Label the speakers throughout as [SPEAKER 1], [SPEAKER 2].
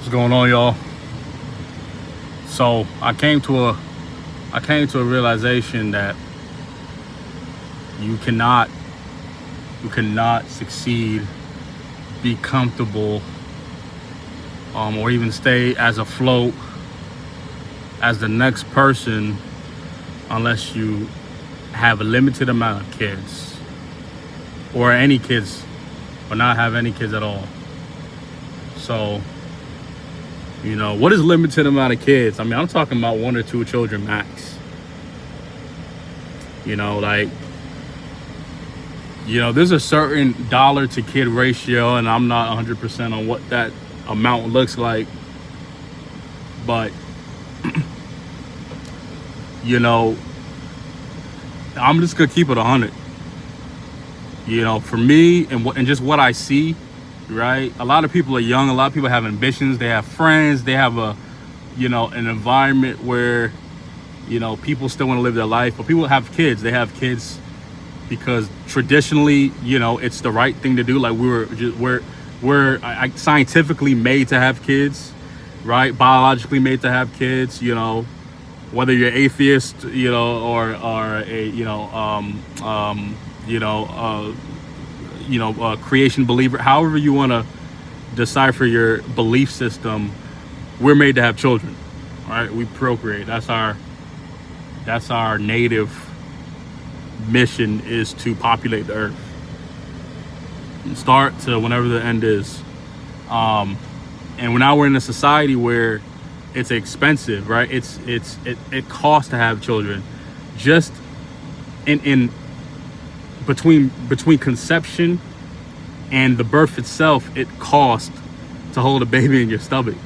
[SPEAKER 1] What's going on, y'all? So I came to a realization that you cannot succeed, be comfortable, or even stay as afloat as the next person unless you have a limited amount of kids, or any kids, or not have any kids at all. So, what is limited amount of kids? I mean, I'm talking about 1 or 2 children max. There's a certain dollar to kid ratio, and I'm not 100% on what that amount looks like. But, I'm just gonna keep it 100. For me and just what I see, right? A lot of people are young. A lot of people have ambitions. They have friends. They have an environment where, people still want to live their life. But people have kids. They have kids because traditionally, it's the right thing to do. Like we're scientifically made to have kids, right? Biologically made to have kids. Whether you're atheist, or a creation believer, however you want to decipher your belief system, we're made to have children, right? We procreate. That's our native mission, is to populate the earth, start to whenever the end is. And now we're in a society where it's expensive, right? It costs to have children. Just in between conception and the birth itself, it costs to hold a baby in your stomach.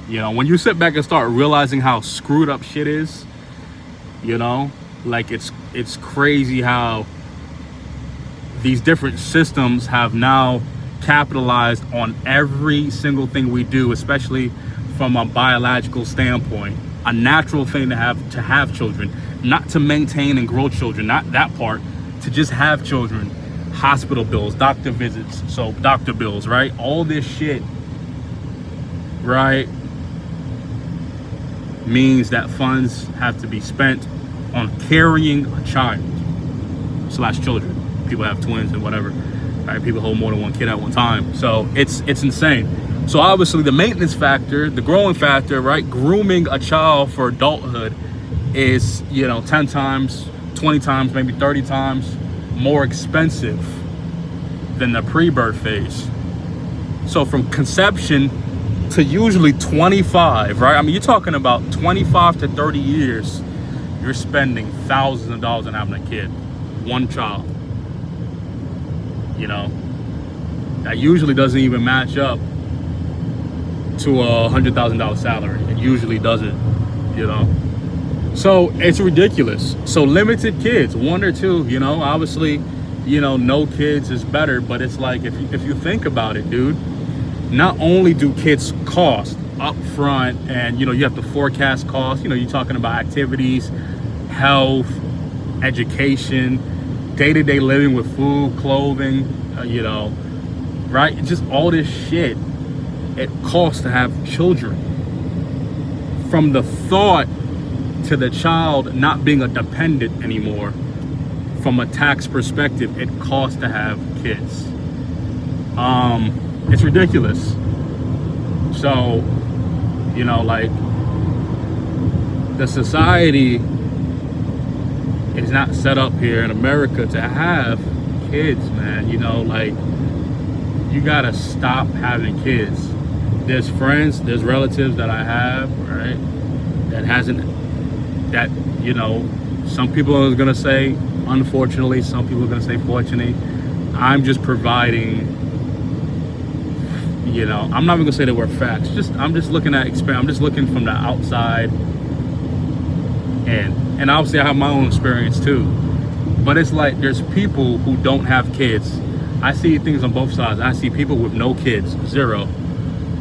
[SPEAKER 1] When you sit back and start realizing how screwed up shit is, it's crazy how these different systems have now capitalized on every single thing we do, especially from a biological standpoint. A natural thing to have children, not to maintain and grow children, not that part, to just have children. Hospital bills, doctor visits, so doctor bills, right? All this shit, right, means that funds have to be spent on carrying a child / children. People have twins and whatever, right? People hold more than one kid at one time. So it's insane. So obviously the maintenance factor, the growing factor, right? Grooming a child for adulthood is, 10 times, 20 times, maybe 30 times more expensive than the pre-birth phase. So from conception to usually 25, right? I mean, you're talking about 25 to 30 years, you're spending thousands of dollars on having a kid, one child. That usually doesn't even match up to a $100,000 salary. It usually doesn't, So it's ridiculous. So limited kids, 1 or 2, obviously, no kids is better, but it's like, if you think about it, dude, not only do kids cost up front and, you have to forecast costs, you're talking about activities, health, education, day-to-day living with food, clothing, right? Just all this shit. It costs to have children. From the thought to the child not being a dependent anymore, from a tax perspective, it costs to have kids. It's ridiculous. So, the society is not set up here in America to have kids, man. You gotta stop having kids. There's friends, there's relatives that I have, right, some people are gonna say unfortunately, some people are gonna say fortunately. I'm just providing, I'm not even gonna say the word facts. I'm just looking at experience. I'm just looking from the outside, and obviously I have my own experience too. But it's like there's people who don't have kids. I see things on both sides. I see people with no kids, 0.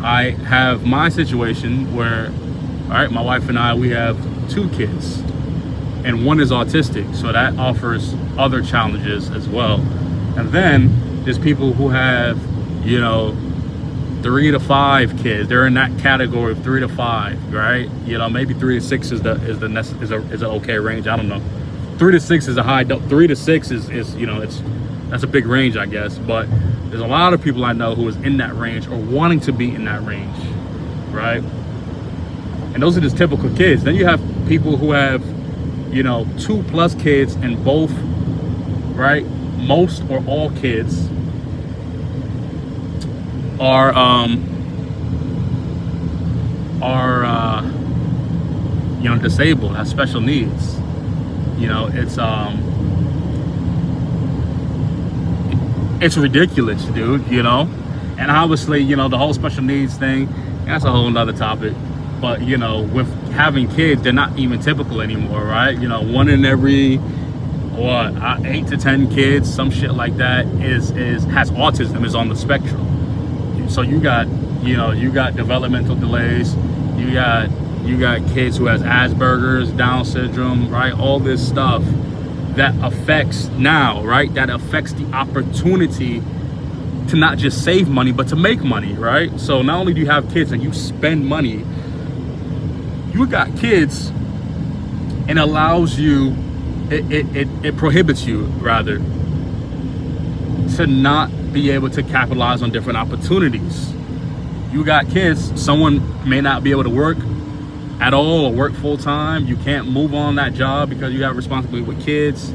[SPEAKER 1] I have my situation where, all right, my wife and I, we have 2 kids, and 1 is autistic, so that offers other challenges as well. And then there's people who have, 3 to 5 kids. They're in that category of 3 to 5, right? You know, maybe 3 to 6 is an okay range. I don't know. 3 to 6 is a high. 3 to 6 is you know, that's a big range, I guess. But there's a lot of people I know who is in that range or wanting to be in that range, right? And those are just typical kids. Then you have people who have, you know, 2+ kids and both, right? Most or all kids are you know, disabled, have special needs. You know, it's ridiculous, dude, you know. And obviously, you know, the whole special needs thing, that's a whole nother topic. But, you know, with having kids, they're not even typical anymore, right? You know, 1 in every 8 to 10 kids, some shit like that, has autism, is on the spectrum. So you got developmental delays, you got kids who has Asperger's, Down syndrome, right? All this stuff that affects now, right? That affects the opportunity to not just save money, but to make money, right? So not only do you have kids and you spend money, you got kids, and allows you, it prohibits you, rather, to not be able to capitalize on different opportunities. You got kids, someone may not be able to work at all or work full time. You can't move on that job because you have responsibility with kids,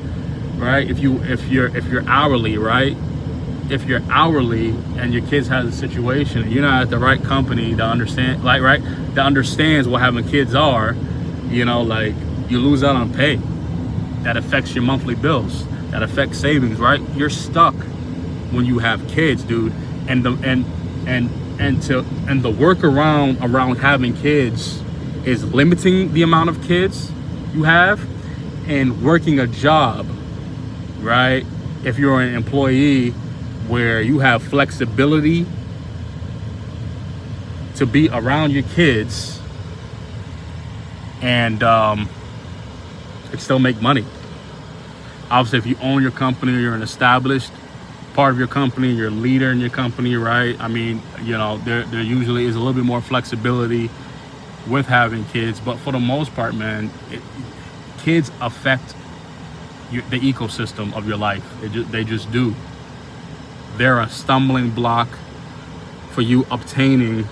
[SPEAKER 1] right? If you're hourly, right? If you're hourly and your kids has a situation and you're not at the right company to understand, like, right, that understands what having kids are, you know, like, you lose out on pay. That affects your monthly bills. That affects savings, right? You're stuck when you have kids, dude. And the workaround around having kids is limiting the amount of kids you have and working a job, right? If you're an employee, where you have flexibility to be around your kids and still make money. Obviously, if you own your company, you're an established part of your company, you're a leader in your company, right? I mean, you know, there usually is a little bit more flexibility with having kids, but for the most part, man, kids affect the ecosystem of your life. They just do. They're a stumbling block for you obtaining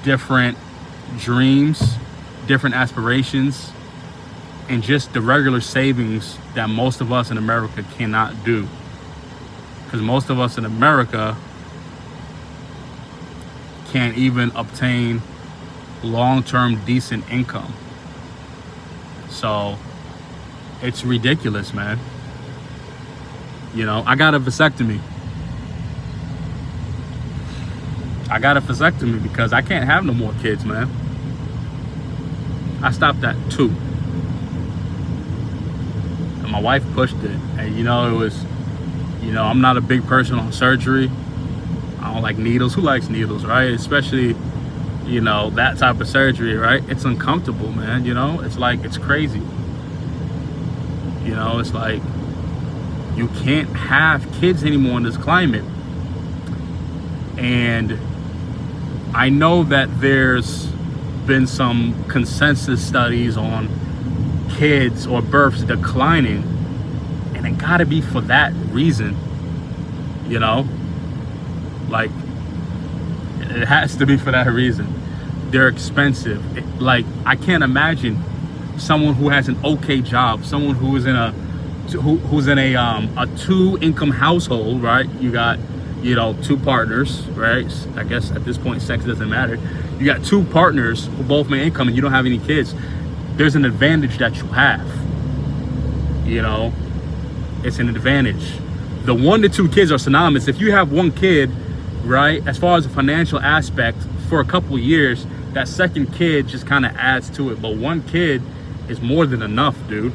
[SPEAKER 1] different dreams, different aspirations, and just the regular savings that most of us in America cannot do. Because most of us in America can't even obtain long-term decent income. So it's ridiculous, man. You know, I got a vasectomy. Because I can't have no more kids, man. I stopped at 2. And my wife pushed it. And, you know, it was, you know, I'm not a big person on surgery. I don't like needles. Who likes needles, right? Especially, you know, that type of surgery, right? It's uncomfortable, man. You know, it's like, it's crazy. You know, it's like, you can't have kids anymore in this climate. And I know that there's been some consensus studies on kids or births declining, and it gotta be for that reason, you know? Like, it has to be for that reason. They're expensive. Like, I can't imagine someone who has an okay job, someone who is in a 2-income household, right? You got, you know, 2 partners, right? I guess at this point, sex doesn't matter. You got 2 partners who both make income and you don't have any kids. There's an advantage that you have, you know? It's an advantage. The 1 to 2 kids are synonymous. If you have 1 kid, right, as far as the financial aspect, for a couple of years, that second kid just kind of adds to it. But 1 kid is more than enough, dude.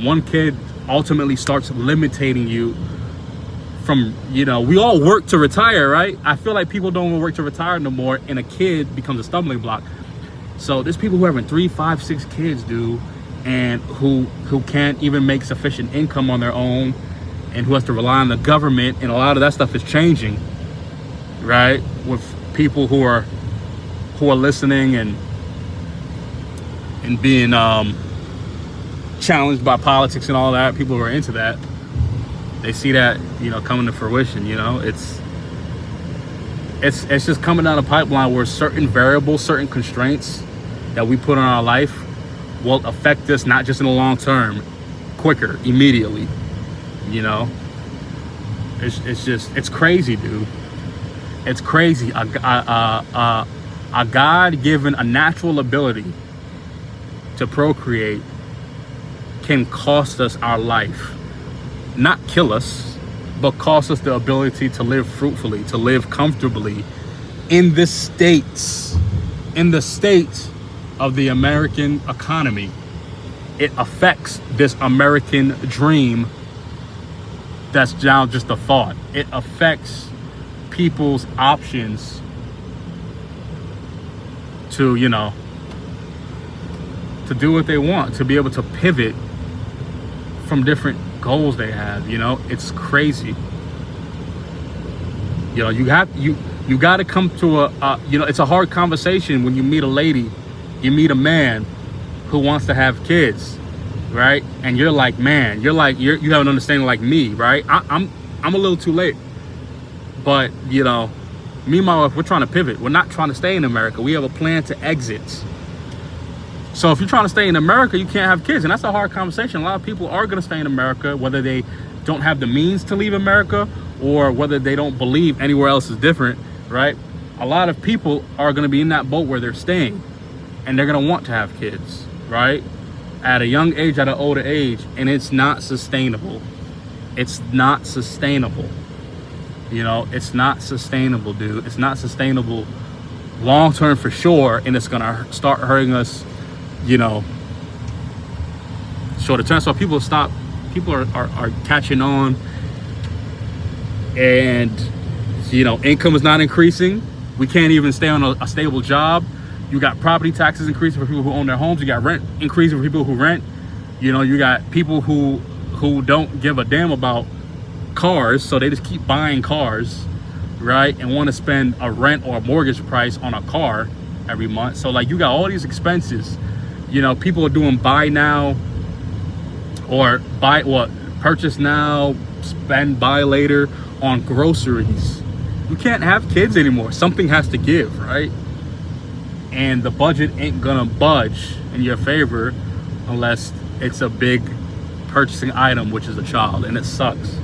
[SPEAKER 1] 1 kid ultimately starts limiting you from, you know, we all work to retire, right? I feel like people don't work to retire no more, and a kid becomes a stumbling block. So there's people who are having 3, 5, 6 kids, dude, and who can't even make sufficient income on their own, and who has to rely on the government, and a lot of that stuff is changing, right? With people who are listening and being challenged by politics and all that. People who are into that, they see that, you know, coming to fruition. You know, it's just coming down the pipeline where certain variables, certain constraints that we put on our life will affect us, not just in the long term, quicker, immediately. You know, it's crazy, dude. It's crazy. A God-given, a natural ability to procreate can cost us our life. Not kill us, but cost us the ability to live fruitfully, to live comfortably in the state of the American economy. It affects this American dream that's now just a thought. It affects people's options to, you know, to do what they want, to be able to pivot from different goals they have. You know, it's crazy. You know, you got to come to a you know, it's a hard conversation when you meet a lady, you meet a man who wants to have kids, right? And you're like, man, you have an understanding like me, right? I'm a little too late, but you know, me and my wife, we're trying to pivot. We're not trying to stay in America. We have a plan to exit. So if you're trying to stay in America, you can't have kids. And that's a hard conversation. A lot of people are going to stay in America, whether they don't have the means to leave America or whether they don't believe anywhere else is different, right? A lot of people are going to be in that boat where they're staying and they're going to want to have kids, right? At a young age, at an older age, and it's not sustainable. It's not sustainable. You know, it's not sustainable, dude. It's not sustainable long term for sure, and it's going to start hurting us, you know, shorter term. So people are catching on, and you know, income is not increasing. We can't even stay on a stable job. You got property taxes increasing for people who own their homes. You got rent increasing for people who rent. You know, you got people who don't give a damn about cars, so they just keep buying cars, right? And want to spend a rent or a mortgage price on a car every month. So like, you got all these expenses. You know, people are doing buy now or purchase now, buy later on groceries. You can't have kids anymore. Something has to give, right? And the budget ain't gonna budge in your favor unless it's a big purchasing item, which is a child, and it sucks.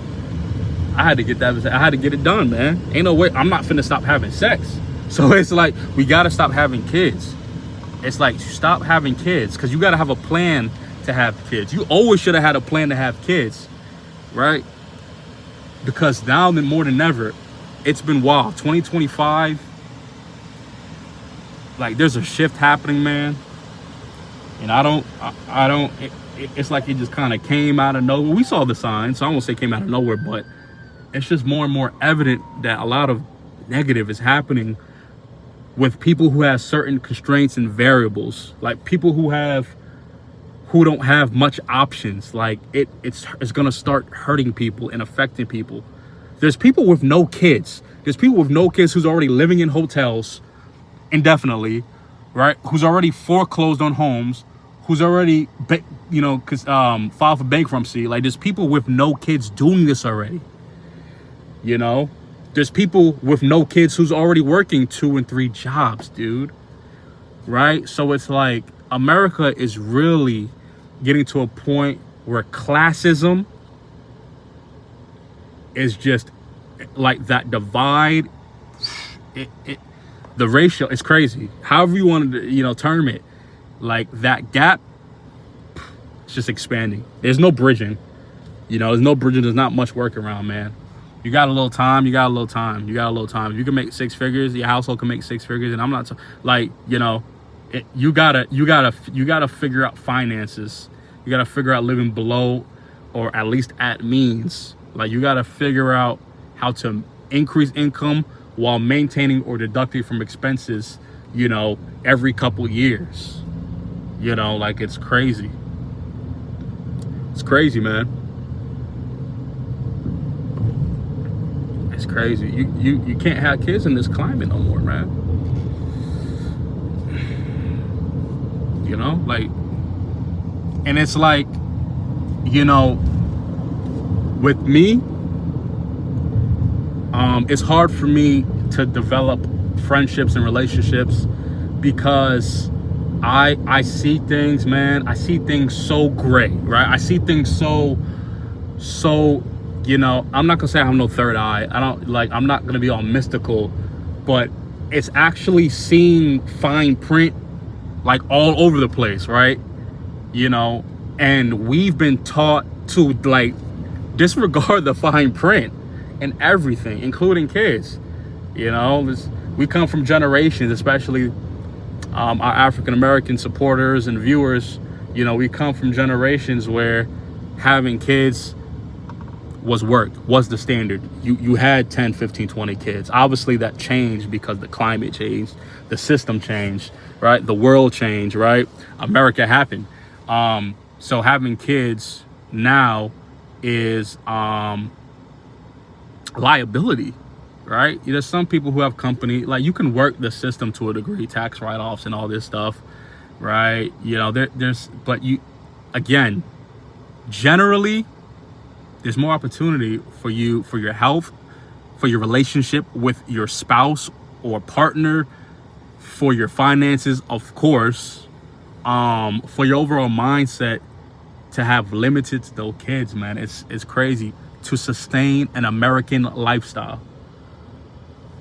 [SPEAKER 1] I had to get it done, man. Ain't no way. I'm not finna stop having sex. So it's like, we gotta stop having kids. It's like, stop having kids, because you gotta have a plan to have kids. You always should have had a plan to have kids, right? Because now more than ever, it's been wild. 2025, like, there's a shift happening, man. And it's like it just kind of came out of nowhere. We saw the signs, so I won't say came out of nowhere, but it's just more and more evident that a lot of negative is happening with people who have certain constraints and variables, like people who don't have much options. Like it's gonna start hurting people and affecting people. There's people with no kids. There's people with no kids who's already living in hotels indefinitely, right? Who's already foreclosed on homes, who's already, filed for bankruptcy. Like, there's people with no kids doing this already. You know, there's people with no kids who's already working 2 and 3 jobs, dude. Right? So it's like, America is really getting to a point where classism is just like that divide. The ratio is crazy. However you want to, term it, like that gap, it's just expanding. There's no bridging. There's no bridging. There's not much work around, man. You got a little time. You got a little time. If you can make 6 figures, your household can make 6 figures. And I'm not you gotta figure out finances. You gotta figure out living below or at least at means. Like, you gotta figure out how to increase income while maintaining or deducting from expenses, every couple years. Like, it's crazy. It's crazy, man. crazy. You can't have kids in this climate no more, man. You know, like, and it's like, you know, with me, it's hard for me to develop friendships and relationships because I see things, man. I see things so gray, right? I see things so, you know, I'm not gonna say I have no third eye. I'm not gonna be all mystical, but it's actually seeing fine print like all over the place, right? You know, and we've been taught to like disregard the fine print and everything, including kids. You know, we come from generations, especially our African American supporters and viewers. You know, we come from generations where having kids was the standard. You had 10, 15, 20 kids. Obviously that changed because the climate changed, the system changed, right? The world changed, right? America happened. So having kids now is liability, right? There's some people who have company, like you can work the system to a degree, tax write-offs and all this stuff, right? You know, but you, again, generally, there's more opportunity for you, for your health, for your relationship with your spouse or partner, for your finances, of course, for your overall mindset to have limited to those kids, man. It's crazy to sustain an American lifestyle.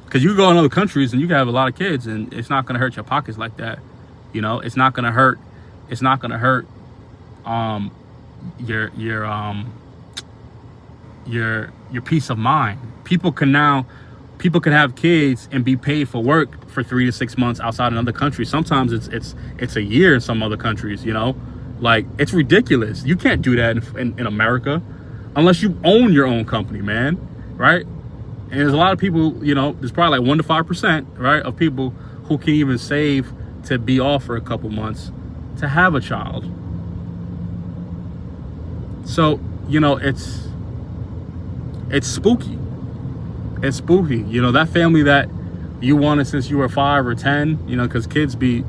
[SPEAKER 1] Because you can go in other countries and you can have a lot of kids and it's not going to hurt your pockets like that. You know, it's not going to hurt. It's not going to hurt your peace of mind. People can have kids and be paid for work for 3 to 6 months outside another country. Sometimes it's a year in some other countries, you know, like it's ridiculous. You can't do that in America unless you own your own company, man. Right. And there's a lot of people, you know, there's probably like 1 to 5%, right, of people who can even save to be off for a couple months to have a child. So, you know, it's spooky. It's spooky. You know, that family that you wanted since you were 5 or 10, you know, because kids be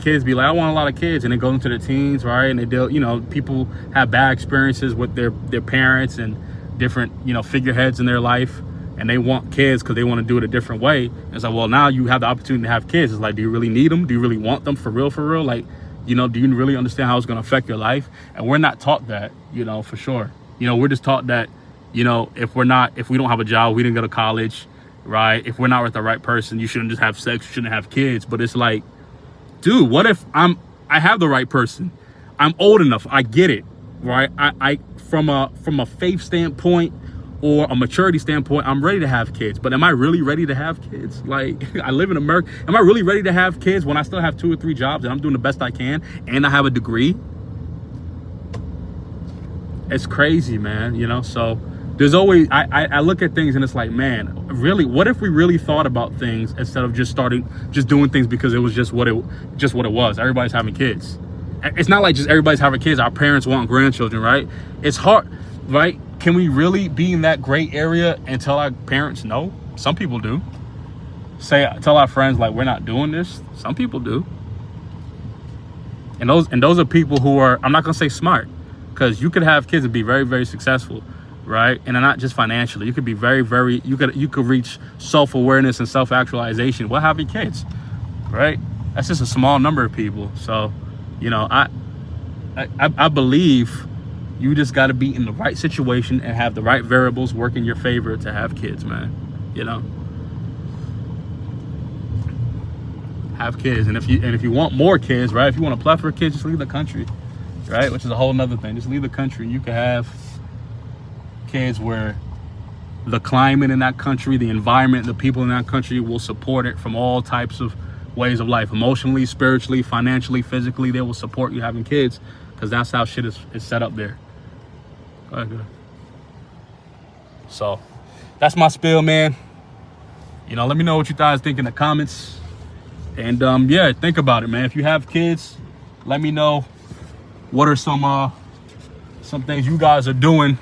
[SPEAKER 1] like, I want a lot of kids, and they go into their teens, right? And they do, you know, people have bad experiences with their parents and different, you know, figureheads in their life, and they want kids because they want to do it a different way. It's like, well, now you have the opportunity to have kids. It's like, do you really need them? Do you really want them for real? Like, you know, do you really understand how it's going to affect your life? And we're not taught that, you know, for sure. You know, we're just taught that, you know, if we don't have a job, we didn't go to college, right? If we're not with the right person, you shouldn't just have sex, you shouldn't have kids. But it's like, dude, what if I have the right person? I'm old enough. I get it, right? I from a faith standpoint or a maturity standpoint, I'm ready to have kids. But am I really ready to have kids? Like, I live in America. Am I really ready to have kids when I still have 2 or 3 jobs and I'm doing the best I can and I have a degree? It's crazy, man. You know, so there's always, I look at things and it's like, man, really, what if we really thought about things instead of just doing things because it was just what it was. Everybody's having kids. It's not like just everybody's having kids. Our parents want grandchildren, right? It's hard, right? Can we really be in that gray area and tell our parents no? Some people do. Tell our friends like we're not doing this. Some people do. And those are people who are, I'm not gonna say smart, because you could have kids and be very, very successful, right? And not just financially. You could be very, very, you could reach self-awareness and self-actualization while having kids, right? That's just a small number of people. So, you know, I believe you just got to be in the right situation and have the right variables work in your favor to have kids, man. You know, have kids. And if you want more kids, right? If you want a plethora of kids, just leave the country, right? Which is a whole nother thing. Just leave the country. You can have kids where the climate in that country, the environment, the people in that country will support it from all types of ways of life, emotionally, spiritually, financially, physically. They will support you having kids because that's how shit is set up there. Go ahead. So that's my spiel, man. You know, let me know what you guys think in the comments. And yeah, think about it, man. If you have kids, let me know what are some things you guys are doing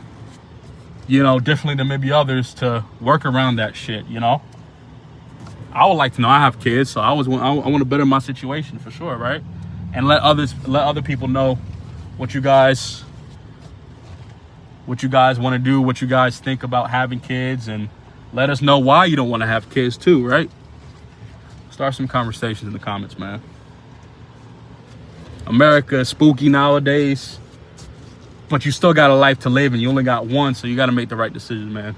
[SPEAKER 1] you know, differently than maybe others to work around that shit, you know? I would like to know. I have kids, so I want to better my situation for sure, right? And let other people know what you guys want to do, what you guys think about having kids, and let us know why you don't want to have kids too, right? Start some conversations in the comments, man. America is spooky nowadays, but you still got a life to live and you only got one, so you got to make the right decision, man.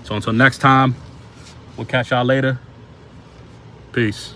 [SPEAKER 1] So until next time, we'll catch y'all later. Peace.